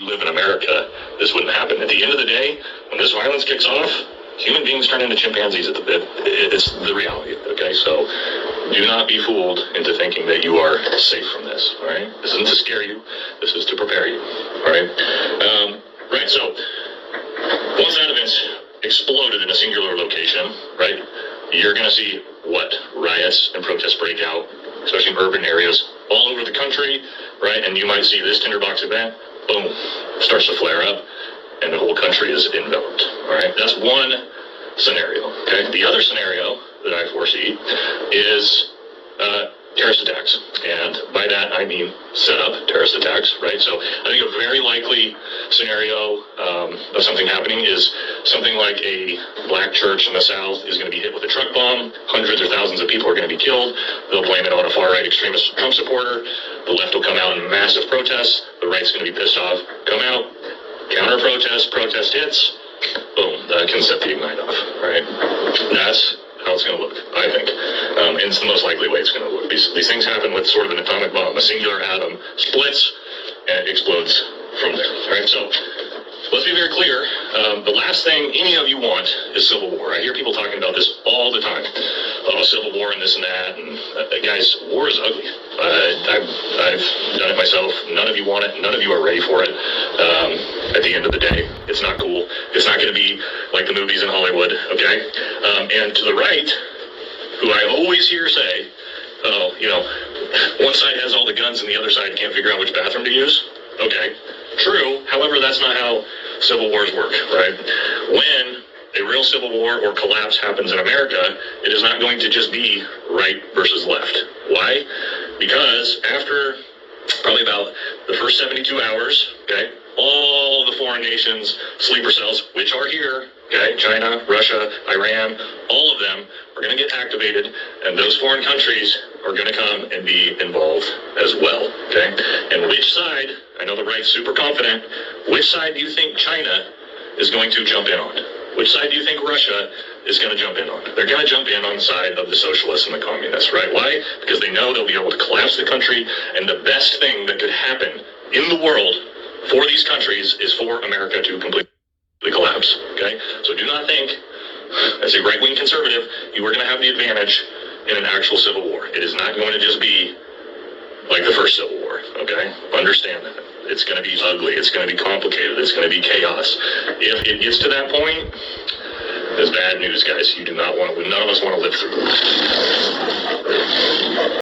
live in America, this wouldn't happen. At the end of the day, when this violence kicks off, human beings turn into chimpanzees at the bit. It's the reality, okay? So do not be fooled into thinking that you are safe from this, all right? This isn't to scare you. This is to prepare you, all right? Right, so once that event's exploded in a singular location, right, you're going to see what? Riots and protests break out, especially in urban areas all over the country, right? And you might see this tinderbox event, boom, starts to flare up, and the whole country is enveloped, all right? That's one scenario, okay? The other scenario that I foresee is terrorist attacks. And by that, I mean set up terrorist attacks, right? So I think a very likely scenario of something happening is something like a black church in the South is going to be hit with a truck bomb. Hundreds or thousands of people are going to be killed. They'll blame it on a far-right extremist Trump supporter. The left will come out in massive protests. The right's going to be pissed off, come out, counter-protest, protest hits, boom, that can set the ignite off, right? That's how it's going to look, I think. And it's the most likely way it's going to look. These things happen with sort of an atomic bomb. A singular atom splits and explodes from there. All right, so let's be very clear. The last thing any of you want is civil war. I hear people talking about this all the time. Oh, civil war and this and that. And guys, war is ugly. I've done it myself. None of you want it. None of you are ready for it. At the end of the day, it's not cool. It's not going to be like the movies in Hollywood, okay? And to the right, who I always hear say, oh, you know, one side has all the guns and the other side can't figure out which bathroom to use. Okay, true. However, that's not how civil wars work, right? When a real civil war or collapse happens in America, it is not going to just be right versus left. Why? Because after probably about the first 72 hours, okay, all the foreign nations, sleeper cells, which are here, okay, China, Russia, Iran, all of them are going to get activated, and those foreign countries are going to come and be involved as well, okay? And which side, I know the right's super confident, which side do you think China is going to jump in on? Which side do you think Russia is going to jump in on? They're going to jump in on the side of the socialists and the communists, right? Why? Because they know they'll be able to collapse the country, and the best thing that could happen in the world for these countries is for America to completely collapse, okay? So do not think, as a right-wing conservative, you are going to have the advantage in an actual civil war. It is not going to just be like the first Civil War, okay? Understand that. It's going to be ugly. It's going to be complicated. It's going to be chaos. If it gets to that point, it's bad news, guys. You do not want, none of us want to live through it.